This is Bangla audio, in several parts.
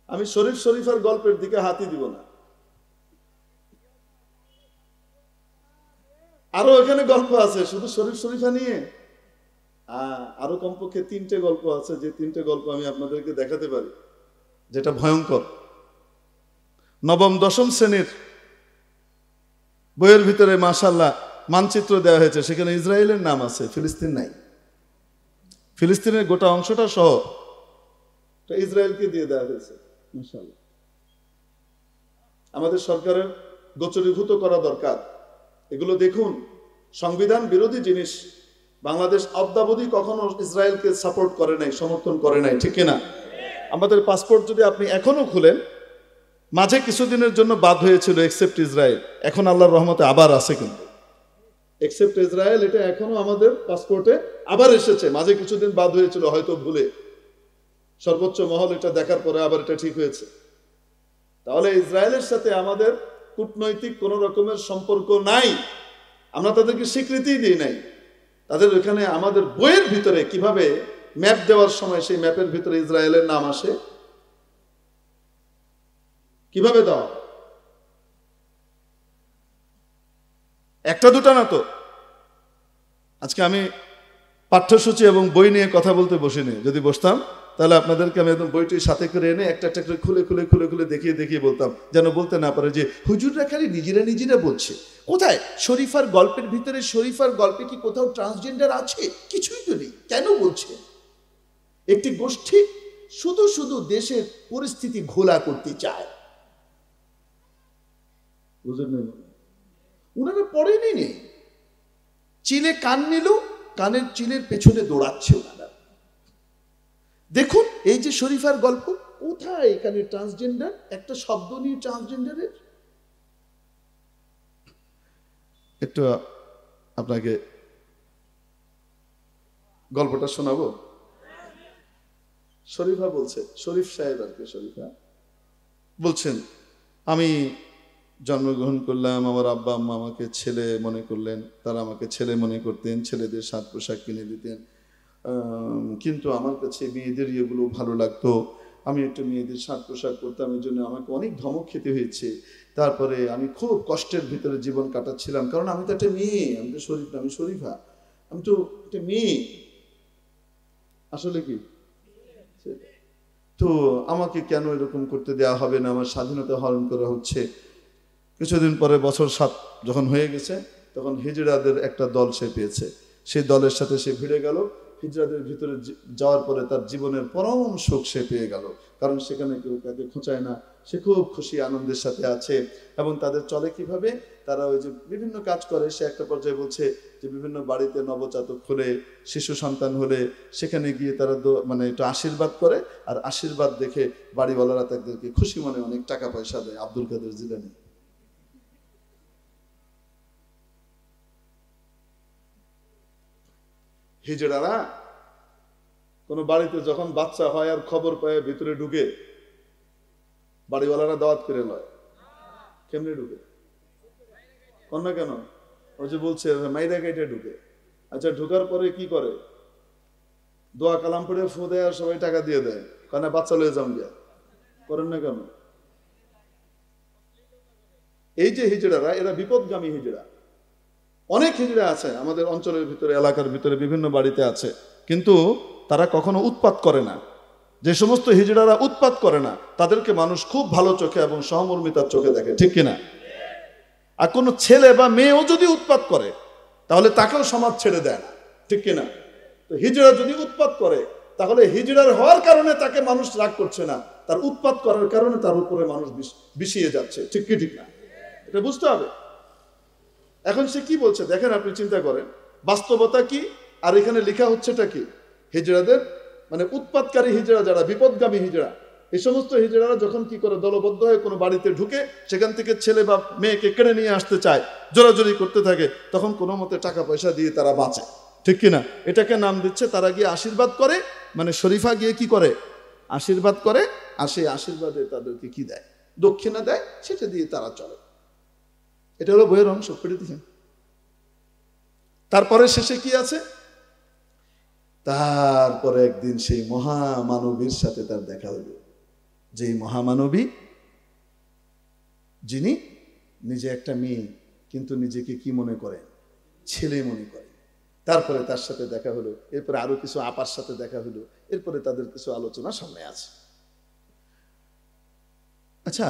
আমি শরীফ শরীফার গল্পের দিকে হাতই দিব না। আরো এখানে গল্প আছে শুধু শরীফ শরীফা নিয়ে। আরো কমপক্ষে 3টে গল্প আছে, যে 3টে গল্প আমি আপনাদেরকে দেখাতে পারি, যেটা ভয়ঙ্কর। নবম দশম শ্রেণীর বইয়ের ভিতরে মাশাআল্লাহ মানচিত্র দেওয়া হয়েছে, সেখানে ইসরায়েলের নাম আছে, ফিলিস্তিন নাই। ফিলিস্তিনের গোটা অংশটা সহ ইসরায়েলকে দিয়ে দেওয়া হয়েছে। মাশাআল্লাহ, আমাদের সরকারের গোচরীভূত করা দরকার। এগুলো দেখুন, সংবিধান বিরোধী জিনিস। বাংলাদেশ অদ্যাবধি কখনো ইসরায়েলকে সাপোর্ট করে নাই, সমর্থন করে নাই, ঠিক কিনা? আমাদের পাসপোর্ট যদি আপনি এখনো খুলেন, মাঝে কিছুদিনের জন্য বাদ হয়েছিল এক্সেপ্ট ইসরায়েল, এখন আল্লাহর রহমতে আবার আছে। কিন্তু এক্সেপ্ট ইসরায়েল এটা এখনো আমাদের পাসপোর্টে আবার এসেছে, মাঝে কিছুদিন বাদ হয়েছিল হয়তো ভুলে। সর্বোচ্চ মহল এটা দেখার পরে আবার এটা ঠিক হয়েছে। তাহলে ইসরায়েলের সাথে আমাদের কূটনৈতিক কোন রকমের সম্পর্ক নাই, আমরা তাদেরকে স্বীকৃতি দিই নাই। তাদের ওখানে আমাদের বইয়ের ভিতরে কিভাবে ম্যাপ দেওয়ার সময় সেই ম্যাপের ভিতরে ইসরায়েলের নাম আসে, কিভাবে দাও? একটা দুটা না তো। আজকে আমি পাঠ্যসূচি এবং বই নিয়ে কথা বলতে বসিনি। যদি বসতাম তাহলে আপনাদেরকে আমি একদম বইটির সাথে করে এনে একটা একটা করে খুলে খুলে খুলে খুলে দেখিয়ে দেখিয়ে বলতাম, যেন বলতে না পারে যে হুজুররা খালি নিজেরা নিজেরা বলছে। কোথায় শরীফার গল্পের ভিতরে, শরীফার গল্পে কি কোথাও ট্রান্সজেন্ডার আছে? কিছুই তো নেই। কেন বলছে? একটি গোষ্ঠী শুধু শুধু দেশের পরিস্থিতি ঘোলা করতে চায়। বুঝলেন? উনারা পড়েনি নেই, চিলে কান নিল, কানের চিলের পেছনে দৌড়াচ্ছে ওনারা। দেখুন এই যে শরীফার গল্প, কোথায় এখানে ট্রান্সজেন্ডার? একটা শব্দ নিয়ে ট্রান্সজেন্ডারের। একটু আপনাকে গল্পটা শোনাবো। শরীফা বলছে, শরীফ সাহেব আর কি, শরীফা বলছেন, আমি জন্মগ্রহণ করলাম, আমার আব্বা আম্মা আমাকে ছেলে মনে করলেন, তারা আমাকে ছেলে মনে করতেন, ছেলেদের সাজ পোশাক কিনে দিতেন, কিন্তু আমার কাছে মেয়েদের ইয়েগুলো ভালো লাগতো। আমি একটু মেয়েদের সাজ পোশাক করতাম, এই জন্য আমাকে অনেক ধমক খেতে হয়েছে। তারপরে আমি খুব কষ্টের ভিতরে জীবন কাটাচ্ছিলাম, কারণ আমি তো একটা মেয়ে, আমি তো শরীফ, আমি শরীফা, আমি তো একটা মেয়ে। আসলে কি তো আমাকে কেন এরকম করতে দেওয়া হবে না, আমার স্বাধীনতা হরণ করা হচ্ছে। কিছুদিন পরে বছর 7 যখন হয়ে গেছে, তখন হিজড়াদের একটা দল সে পেয়েছে, সেই দলের সাথে সে ভিড়ে গেল। হিজড়াদের ভিতরে যাওয়ার পরে তার জীবনের পরম সুখ সে পেয়ে গেল, কারণ সেখানে কেউ তাকে খোঁচায় না, সে খুব খুশি আনন্দের সাথে আছে। এবং তাদের চলে কিভাবে, তারা ওই যে বিভিন্ন কাজ করে। সে একটা পর্যায়ে বলছে যে বিভিন্ন বাড়িতে নবজাতক হলে, শিশু সন্তান হলে সেখানে গিয়ে তারা মানে একটু আশীর্বাদ করে, আর আশীর্বাদ দেখে বাড়িওয়ালারা তাদেরকে খুশি মনে অনেক টাকা পয়সা দেয়। আব্দুল কাদের জিলানী। হিজড়ারা কোন বাড়িতে যখন বাচ্চা হয় আর খবর পায় ভিতরে ঢুকে, বাড়িওয়ালারা দাওয়াত করে লয়। কেমনে ঢুকে? কন্যা কেন? ওই যে বলছে মাইরা গাইটা ঢুকে। আচ্ছা, ঢুকার পরে কি করে? দোয়া কালাম পড়ে ফু দেয় আর সবাই টাকা দিয়ে দেয়, কারণ বাচ্চা লয়ে যাম গিয়া। করেন না কেন? এই যে হিজড়ারা, এরা বিপদগামী হিজড়া। অনেক হিজড়া আছে আমাদের অঞ্চলের ভিতরে, এলাকার ভিতরে বিভিন্ন বাড়িতে আছে, কিন্তু তারা কখনো উৎপাত করে না। যে সমস্ত হিজড়ারা উৎপাত করে না, তাদেরকে মানুষ খুব ভালো চোখে এবং সহমর্মিতার চোখে দেখে, ঠিক কিনা? আর কোনো ছেলে বা মেয়েও যদি উৎপাত করে, তাহলে তাকেও সমাজ ছেড়ে দেয় না, ঠিক কিনা? তো হিজড়া যদি উৎপাত করে, তাহলে হিজড়ার হওয়ার কারণে তাকে মানুষ রাগ করছে না, তার উৎপাত করার কারণে তার উপরে মানুষ বিষিয়ে যাচ্ছে, ঠিক কি ঠিক না? এটা বুঝতে হবে। এখন সে কি বলছে দেখেন, আপনি চিন্তা করেন বাস্তবতা কি আর এখানে লেখা হচ্ছেটা কি। হিজড়াদের মানে উৎপাতকারী হিজড়া, যারা বিপদগামী হিজড়া, এই সমস্ত হিজড়ারা যখন কি করে, দলবদ্ধ হয়ে কোনো বাড়িতে ঢুকে সেখান থেকে ছেলে বা মেয়েকে কেড়ে নিয়ে আসতে চায়, জোরাজোরি করতে থাকে, তখন কোনো মতে টাকা পয়সা দিয়ে তারা বাঁচে, ঠিক কিনা? এটাকে নাম দিচ্ছে, তারা গিয়ে আশীর্বাদ করে, মানে শরীফা গিয়ে কি করে, আশীর্বাদ করে, আর সেই আশীর্বাদে তাদেরকে কি দেয়, দক্ষিণা দেয়, সেটা দিয়ে তারা চলে। এটা হলো বইয়ের অংশ, পড়ে দিচ্ছেন। তারপরে শেষে কি আছে? তারপরে একদিন সেই মহামানবীর সাথে তার দেখা হলো, যে মহামানবী যিনি নিজে একটা মেয়ে কিন্তু নিজেকে কি মনে করেন, ছেলে মনে করেন। তারপরে তার সাথে দেখা হলো, এরপরে আরো কিছু আপার সাথে দেখা হলো, এরপরে তাদের কিছু আলোচনা সামনে আছে। আচ্ছা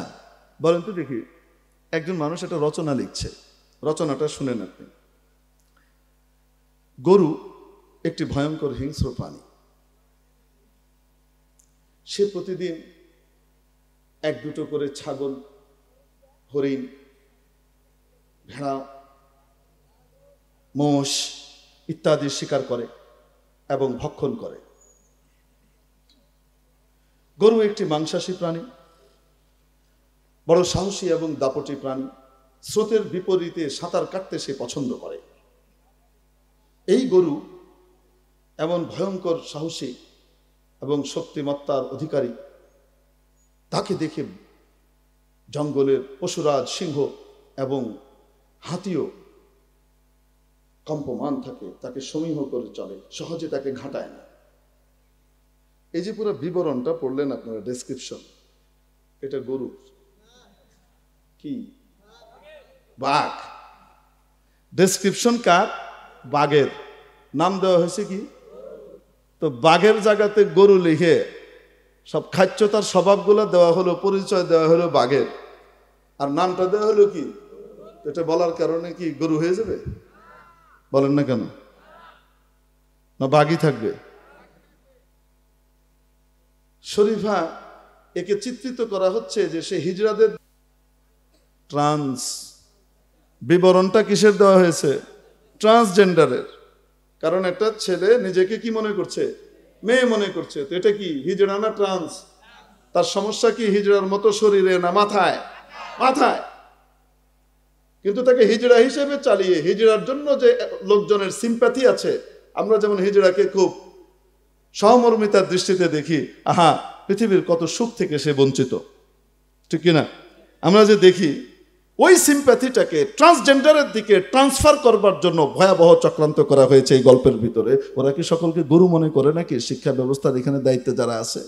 বলেন তো দেখি, একজন মানুষ একটা রচনা লিখছে, রচনাটা শুনেন আপনি। গরু একটি ভয়ঙ্কর হিংস্র প্রাণী। সে প্রতিদিন এক দুটো করে ছাগল, হরিণ, ভেড়া, মোষ ইত্যাদি শিকার করে এবং ভক্ষণ করে। গরু একটি মাংসাশী প্রাণী, বড় সাহসী এবং দাপটী প্রাণী। স্রোতের বিপরীতে সাঁতার কাটতে সে পছন্দ করে। এই গরু এমন ভয়ঙ্কর সাহসী এবং শক্তিমত্তার অধিকারী, তাকে দেখে জঙ্গলের পশুরাজ, সিংহ এবং হাতিও কম্পমান থাকে, তাকে সমীহ করে চলে, সহজে তাকে ঘাটায় না। এই যে পুরো বিবরণটা পড়লেন আপনারা, ডেসক্রিপশন, এটা গরু কি? বাঘ। ডেসক্রিপশন কার? বাঘের। নাম দেওয়া হয়েছে কি? তো বাঘের জায়গাতে গরু লিখে সব খাচ্যতার স্বভাবগুলো দেওয়া হলো, পরিচয় দেওয়া হলো বাঘের, আর নামটা দেওয়া হলো কি? এটা বলার কারণে কি গরু হয়ে যাবে? বলেন না কেন? না বাঘই থাকবে? শরীফা একে চিত্রিত করা হচ্ছে যে সে হিজড়াদের ট্রান্স। বিবরণটা কিসের দেওয়া হয়েছে? ট্রান্সজেন্ডারের। কারণ একটা ছেলে নিজেকে কি মনে করছে? মেয়ে মনে করছে। তো এটা কি হিজড়া না ট্রান্স? তার সমস্যা কি হিজড়ার মতো শরীরে না মাথায়? মাথায়। কিন্তু তাকে হিজড়া হিসেবে চালিয়ে, হিজড়ার জন্য যে লোকজনের সিম্প্যাথি আছে, আমরা যেমন হিজড়াকে খুব সহমর্মিতার দৃষ্টিতে দেখি, আহা পৃথিবীর কত সুখ থেকে সে বঞ্চিত, ঠিক কিনা? আমরা যে দেখি, ওই সিম্প্যাথিটাকে ট্রান্সজেন্ডারের দিকে ট্রান্সফার করবার জন্য ভয়াবহ চক্রান্ত করা হয়েছে এই গল্পের ভিতরে। ওরা কি সকলকে গরু মনে করে নাকি? শিক্ষা ব্যবস্থার এখানে দায়িত্বে যারা আছে,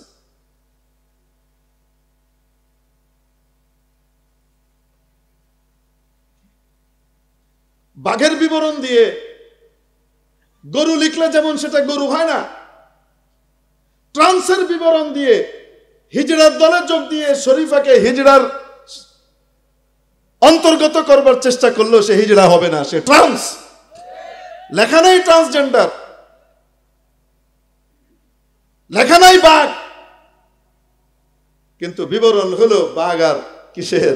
বাঘের বিবরণ দিয়ে গরু লিখলে যেমন সেটা গরু হয় না, ট্রান্সের বিবরণ দিয়ে হিজড়ার দলে যোগ দিয়ে শরীফাকে হিজড়ার অন্তর্গত করবার চেষ্টা করলেও সে হিজড়া হবে না, সে ট্রান্স। লেখা নাই ট্রান্সজেন্ডার, লেখা নাই বাঘ, কিন্তু বিবরণ হলো বাঘ আর কিসের?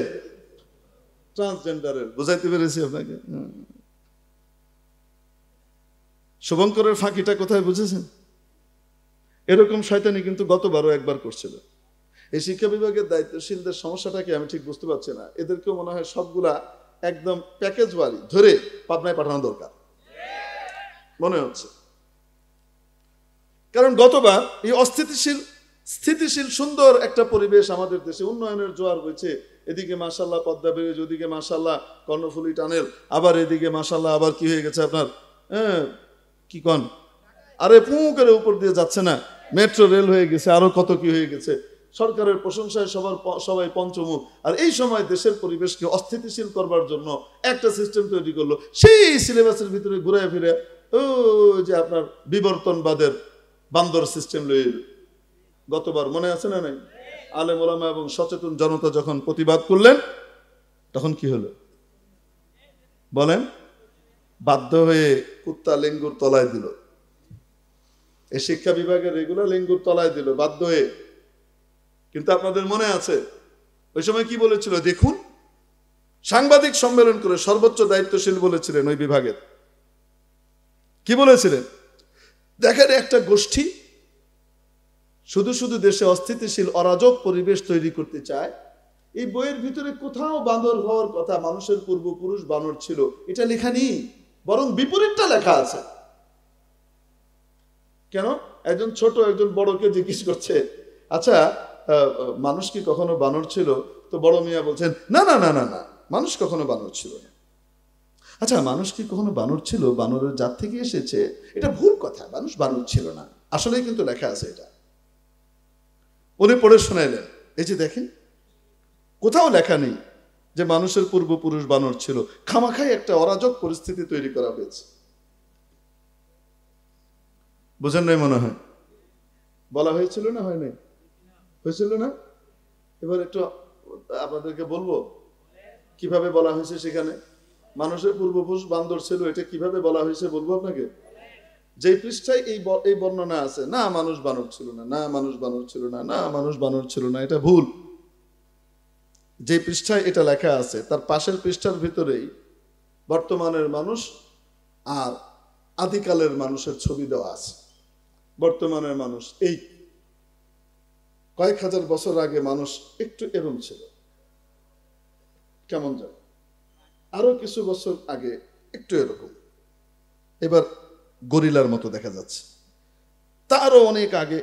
ট্রান্সজেন্ডারের। বুঝাইতে পেরেছি আপনাকে? শুভঙ্করের ফাঁকিটা কোথায় বুঝেছেন? এরকম শয়তানি কিন্তু গতবারও একবার করছিল। এই শিক্ষা বিভাগের দায়িত্বশীলদের সমস্যাটা কি আমি ঠিক বুঝতে পারছি না। এদেরকেও মনে হয় সবগুলা একদম প্যাকেজ বাড়ি ধরে পাবনায় পাঠানো দরকার মনে হচ্ছে। কারণ গতবার এই স্থিতিশীল সুন্দর একটা পরিবেশ আমাদের দেশে, উন্নয়নের জোয়ার বইছে, এদিকে মাশাল্লাহ পদ্মা ব্রিজ, ওদিকে মাশাল্লাহ কর্ণফুলী টানেল, আবার এদিকে মাশাল্লাহ আবার কি হয়ে গেছে আপনার কি কন, আরে পুঁকের উপর দিয়ে যাচ্ছে না, মেট্রো রেল হয়ে গেছে, আরো কত কি হয়ে গেছে। সরকারের প্রশংসায় সবাই পঞ্চমুখ। আর এই সময় দেশের পরিবেশকে অস্থিতিশীল করবার জন্য একটা সিস্টেম তৈরি করলো, সেই সিলেবাসের ভিতরে ঘুরে ফিরে ও যে আপনার বিবর্তনবাদের বান্দর সিস্টেম লয়ে এলো। গতবার মনে আছে না নাই? আলেম ওলামা এবং সচেতন জনতা যখন প্রতিবাদ করলেন, তখন কি হলো বলেন? বাধ্য হয়ে কুত্তা লেঙ্গুর তলায় দিল। এই শিক্ষা বিভাগের এগুলো লেঙ্গুর তলায় দিল বাধ্য হয়ে। কিন্তু আপনাদের মনে আছে ওই সময় কি বলেছিল? দেখুন, সাংবাদিক সম্মেলন করে সর্বোচ্চ দায়িত্বশীল বলেছিলেন ওই বিভাগের, কি বলেছিলেন? দেখেন একটা গোষ্ঠী শুধু শুধু দেশে অস্থিতিশীল অরাজক পরিবেশ তৈরি করতে চায়। এই বইয়ের ভিতরে কোথাও বানর হওয়ার কথা, মানুষের পূর্বপুরুষ বানর ছিল, এটা লেখা নেই, বরং বিপরীতটা লেখা আছে। কেন? একজন ছোট একজন বড়কে জিজ্ঞেস করছে, আচ্ছা মানুষ কি কখনো বানর ছিল? তো বড় মিয়া বলছেন, না না না না না, মানুষ কখনো বানর ছিল না। আচ্ছা মানুষ কি কখনো বানর ছিল? বানরের জাত থেকে এসেছে, এটা ভুল কথা, মানুষ বানর ছিল না। আসলেই কিন্তু লেখা আছে এটা। উনি পড়ে শোনাইলেন, এই যে দেখেন, কোথাও লেখা নেই যে মানুষের পূর্বপুরুষ বানর ছিল। খামাখাই একটা অরাজক পরিস্থিতি তৈরি করা হয়েছে। বোঝেন নাই মনে হয়? বলা হয়েছিল না, হয় নাই? হয়েছিল না? এবার একটু আপনাদেরকে বলবো কিভাবে বলা হয়েছে। সেখানে মানুষের পূর্বপুরুষ বান্দর ছিল, এটা কিভাবে বলা হয়েছে বলবো আপনাকে। যে পৃষ্ঠায় এই বর্ণনা আছে, না মানুষ বানর ছিল না, না মানুষ বানর ছিল না, না মানুষ বানর ছিল না, এটা ভুল। যে পৃষ্ঠায় এটা লেখা আছে তার পাশের পৃষ্ঠার ভিতরেই বর্তমানের মানুষ আর আদিকালের মানুষের ছবি দেওয়া আছে। বর্তমানের মানুষ এই কয়েক হাজার বছর আগে মানুষ একটু এরম ছিল, কেমন যায়, আরো কিছু বছর আগে একটু এরকম, এবার গরিলার মতো দেখা যাচ্ছে। তারও অনেক আগে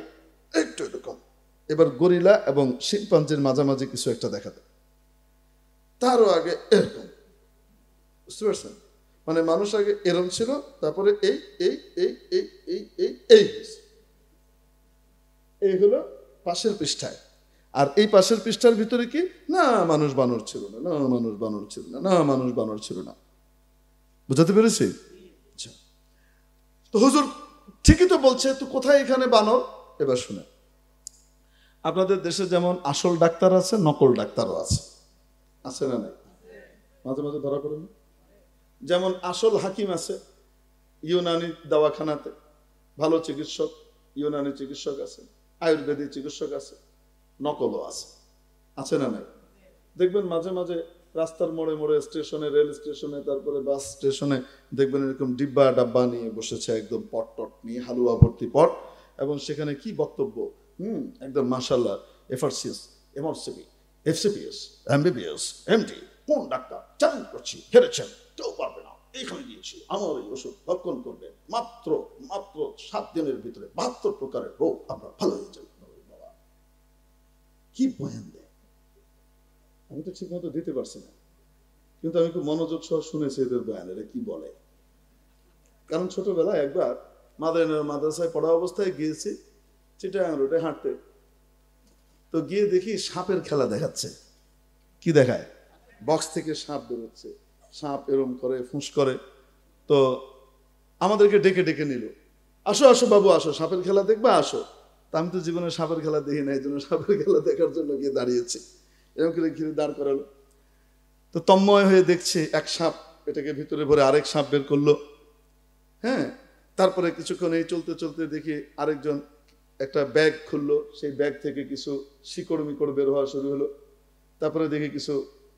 একটু এরকম, এবার গরিলা এবং শিম্পাঞ্জির মাঝামাঝি কিছু একটা দেখা যায়। তারও আগে এরকম, বুঝতে পারছেন? মানে মানুষ আগে এরকম ছিল, তারপরে এই এই এই এই এই এই এই এই হলো পাশের পৃষ্ঠায়। আর এই পাশের পৃষ্ঠার ভিতরে কি, না মানুষ বানর ছিল না, না মানুষ বানর ছিল না, না মানুষ বানর ছিল না। বুঝাতে পেরেছি? আচ্ছা, তো হুজুর ঠিকই তো বলছে, তো কোথায় এখানে বানর? এবার শুনে, আপনাদের দেশে যেমন আসল ডাক্তার আছে, নকল ডাক্তারও আছে, আছে না নাই? মাঝে মাঝে ধরা পড়ে না? যেমন আসল হাকিম আছে ইউনানি দাওয়াখানাতে, ভালো চিকিৎসক ইউনানি চিকিৎসক আছে, আয়ুর্বেদিক চিকিৎসক আছে, নকলও আছে, আছে না নাই? দেখবেন মাঝে মাঝে রাস্তার মোড়ে মোড়ে, স্টেশনে, রেল স্টেশনে, তারপরে বাস স্টেশনে দেখবেন এরকম ডিব্বা ডাব্বা নিয়ে বসেছে, একদম পট টট নিয়ে, হালুয়া ভর্তি পট, এবং সেখানে কি বক্তব্য, একদম মাশাআল্লাহ, এফআরসিএস, এমআরসিবি, এফসিপিএস, এমবিবিএস, এমডি, কোন ডাক্তার চ্যালেঞ্জ করছি, হেরেছেন, কেউ পারবে না, এইখানে দিয়েছি, আমার এই ওষুধ ভক্ষণ করবে, মাত্র মাত্র 7 দিনের ভিতরে 72 প্রকারের রোগ আপনার ভালো হয়ে যাবে। কি বয়ান দেয়, আমি তো ঠিক মতো দিতে পারছি না, কিন্তু আমি খুব মনোযোগ সহ শুনেছি এদের বয়ান, এরা কি বলে। কারণ ছোটবেলায় একবার মাদ্রাসায় পড়া অবস্থায় গিয়েছি চিটাগাং রোডে হাঁটতে, তো গিয়ে দেখি সাপের খেলা দেখাচ্ছে। কি দেখায়? বক্স থেকে সাপ বেরোচ্ছে, সাপ এরম করে, ফুঁস করে। তো আমাদেরকে ডেকে ডেকে নিল, আসো আসো বাবু আসো, সাপের খেলা দেখবা, আসো। তা আমি তো জীবনে সাপের খেলা দেখি না, এই জন্য সাপের খেলা দেখার জন্য গিয়ে দাঁড়িয়েছি, এরকম করে ঘিরে দাঁড় করালো। তো তন্ময় হয়ে দেখছে এক সাপ, এটাকে ভিতরে ভরে আরেক সাপ বের করলো। হ্যাঁ, তারপরে কিছুক্ষণ এই চলতে চলতে দেখি আরেকজন একটা ব্যাগ খুললো, সেই ব্যাগ থেকে কিছু শিকড় মিকড় বের হওয়া শুরু হলো। তারপরে দেখি কিছু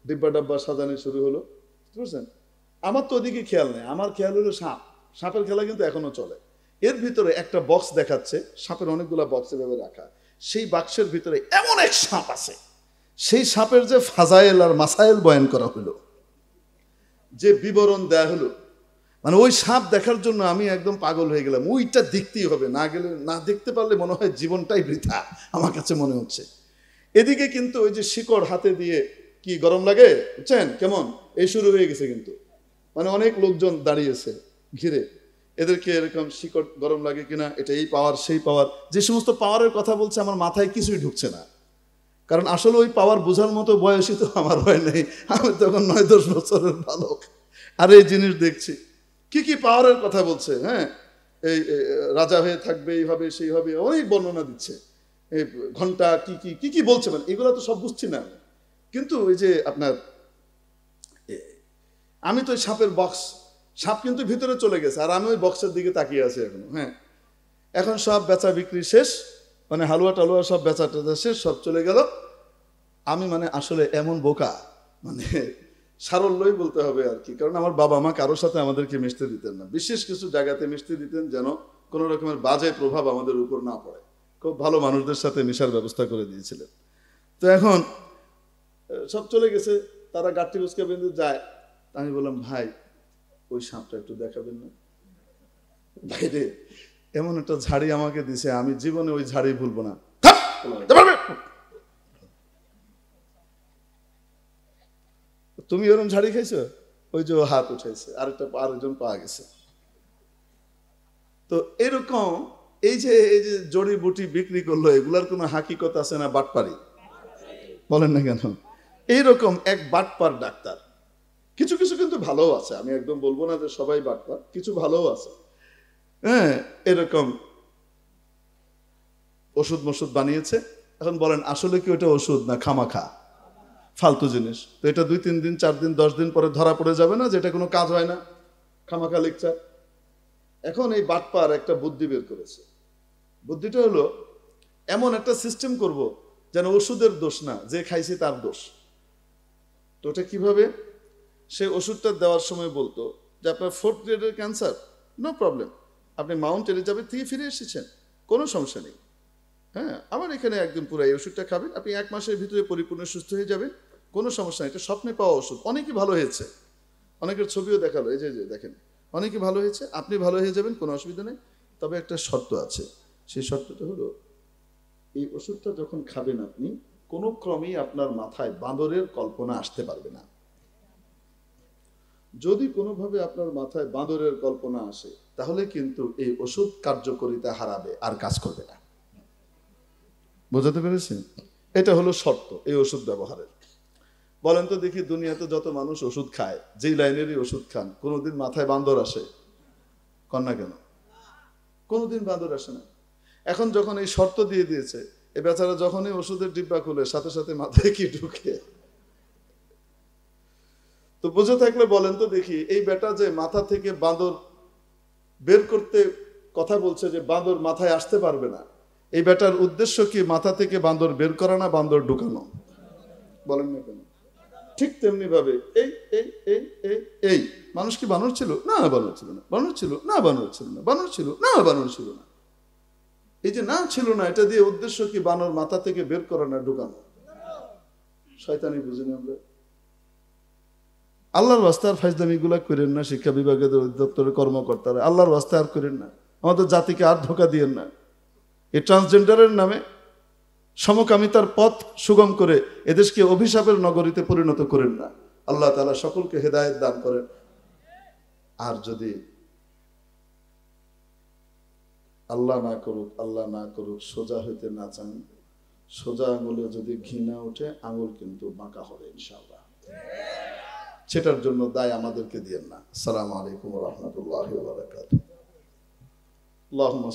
ডিব্বা ডাব্বা সাজানো শুরু হলো, বুঝতে পারছেন? আমার তো ওদিকে খেয়াল নেই, আমার খেয়াল হলো সাপ, সাপের খেলা কিন্তু এখনো চলে। এর ভিতরে একটা বক্স দেখাচ্ছে, সাপের অনেকগুলা বক্স এভাবে রাখা, সেই বাক্সের ভিতরে এমন এক সাপ আছে, সেই সাপের যে ফাজাইল আর মাসাইল বয়ান করা হলো, যে বিবরণ দেয়া হলো, মানে ওই সাপ দেখার জন্য আমি একদম পাগল হয়ে গেলাম। ওইটা দেখতেই হবে, না গেলে, না দেখতে পারলে মনে হয় জীবনটাই বৃথা, আমার কাছে মনে হচ্ছে। এদিকে কিন্তু ওই যে শিকড় হাতে দিয়ে, কি গরম লাগে বুঝছেন কেমন, এই শুরু হয়ে গেছে কিন্তু, মানে অনেক লোকজন দাঁড়িয়েছে ঘিরে, এদেরকে এরকম শিকড় গরম লাগে কিনা, এটা এই পাওয়ার সেই পাওয়ার, যে সমস্ত পাওয়ারের কথা বলছে আমার মাথায় কিছুই ঢুকছে না। কারণ আসলে ওই পাওয়ার বোঝার মতো বয়সই তো আমার হয় নাই, আমি তখন 9-10 বছরের বালক, আর এই জিনিস দেখছি কি কি পাওয়ারের কথা বলছে। হ্যাঁ, এই রাজা হয়ে থাকবে, এইভাবে সেইভাবে অনেক বর্ণনা দিচ্ছে, এই ঘন্টা কি কি কি কি বলছে, মানে এগুলো তো সব বুঝছি না। কিন্তু ওই যে আপনার, আমি তো ওই সাপের বক্স, সাপ কিন্তু ভিতরে চলে গেছে, আর আমি ওই বক্সের দিকে তাকিয়ে আছি এখনো। হ্যাঁ, এখন সব বেচা বিক্রি শেষ, মানে হালুয়া টালুয়া সব বেচা টেচা শেষ, সব চলে গেল। আমি মানে আসলে এমন বোকা, মানে সারল্যই বলতে হবে আর কি, কারণ আমার বাবা মা কারোর সাথে আমাদেরকে মিশতে দিতেন না, বিশেষ কিছু জায়গাতে মিশতে দিতেন যেন কোনো রকমের বাজে প্রভাব আমাদের উপর না পড়ে। খুব ভালো মানুষদের সাথে মিশার ব্যবস্থা করে দিয়েছিলেন। তো এখন সব চলে গেছে, তারা গাঠটি উস্কে বেঁধে যায়। আমি বললাম, ভাই ওই সাপটা একটু দেখাবেন না? বাইরে এমন একটা ঝাড়ি আমাকে দিছে, আমি জীবনে ওই ঝাড়ি ভুলবো না। তুমি ওরকম ঝাড়ি খাইছো? ওই যে হাত উঠাইছে, আরেকজন পাওয়া গেছে। তো এরকম এই যে জড়িবুটি বিক্রি করলো, এগুলার কোনো হাকিকত আছে না বাটপারি? বলেন না কেন? এইরকম এক বাটপার ডাক্তার, কিছু কিছু কিন্তু ভালোও আছে, আমি একদম বলবো না যে সবাই বাটপার, কিছু ভালোও আছে। হ্যাঁ, এরকম ওষুধ মষুধ বানিয়েছে। এখন বলেন আসলে কি ওটা ওষুধ না খামাখা ফালতু জিনিস? তো এটা 2-3 দিন 4 দিন 10 দিন পরে ধরা পড়ে যাবে না যে এটা কোনো কাজ হয় না, খামাখা লেকচার। এখন এই বাটপার একটা বুদ্ধি বের করেছে। বুদ্ধিটা হলো এমন একটা সিস্টেম করব যেন ওষুধের দোষ না, যে খাইছে তার দোষ। তো ওটা কিভাবে? সে ওষুধটা দেওয়ার সময় বলতো যে আপনার 4th গ্রেডের ক্যান্সার, নো প্রবলেম, আপনি মাউন্ট এলিজাবেথ থেকে ফিরে এসেছেন, কোনো সমস্যা নেই। হ্যাঁ, আমার এখানে একদম পুরো এই ওষুধটা খাবেন, আপনি 1 মাসের ভিতরে পরিপূর্ণ সুস্থ হয়ে যাবেন, কোনো সমস্যা নেই। এটা স্বপ্নে পাওয়া ওষুধ, অনেকেই ভালো হয়েছে, অনেকের ছবিও দেখালো, এই যে দেখেন অনেকেই ভালো হয়েছে, আপনি ভালো হয়ে যাবেন, কোনো অসুবিধা নেই। তবে একটা শর্ত আছে, সেই শর্তটা হলো এই ওষুধটা যখন খাবেন আপনি কোনো ক্রমেই আপনার মাথায় বাঁদরের কল্পনা আসতে পারবে না। যদি কোনোভাবে আপনার মাথায় বাঁদরের কল্পনা আসে তাহলে কিন্তু এই ওষুধ কার্যকারিতা হারাবে, আর কাজ করবে না। বোঝাতে পেরেছেন? এটা হলো শর্ত এই ওষুধ ব্যবহারের। বলেন তো দেখি, দুনিয়াতে যত মানুষ ওষুধ খায়, যেই লাইনেরই ওষুধ খান, কোনোদিন মাথায় বান্দর আসে? কন্যা কেন? কোনোদিন বান্দর আসে না। এখন যখন এই শর্ত দিয়ে দিয়েছে, এ বেচারা যখনই ওষুধের ডিব্বা খুলে সাথে সাথে মাথায় কি ঢুকে? তো বুঝে থাকলে বলেন তো দেখি, এই বেটা যে মাথা থেকে বাঁদর বের করতে কথা বলছে, যে বাঁদর মাথায় আসতে পারবে না, এই বেটার উদ্দেশ্য কি মাথা থেকে বাঁদর বের করা না বাঁদর ঢুকানো? বলেন না কেন? ঠিক তেমনি ভাবে এই এই এই এই এই মানুষ কি বানর ছিল? না, বানর ছিল না। বানর ছিল না, বানর ছিল না। বানর ছিল না, বানর ছিল না। এই যে না ছিল না, এটা দিয়ে উদ্দেশ্য কি বানর মাথা থেকে বের করা না ঢুকানো? শয়তানি বুঝিনি আমরা। আল্লাহর রাস্তায় আর ফাইজদামি গুলা করেন না, শিক্ষা বিভাগের অধিদপ্তরের কর্মকর্তারা, আল্লাহর রাস্তায় আর করেন না, আমাদের জাতিকে আর ধোকা দিয়েন না। এই ট্রান্সজেন্ডারের নামে সমকামিতার পথ সুগম করে এদেশকে অভিশাপের নগরীতে পরিণত করেন না। আল্লাহ তাআলা সকলকে হেদায়েত দান করেন। আর যদি আল্লাহ না করুক সোজা হইতে না চান, সোজা আঙুলে যদি ঘৃণা ওঠে, আঙুল কিন্তু বাঁকা হবে ইনশাআল্লাহ। সেটার জন্য দায় আমাদেরকে দিয়েন না। আসসালামু আলাইকুম ওয়া রাহমাতুল্লাহি ওয়া বারাকাতুহু। আল্লাহুম্মা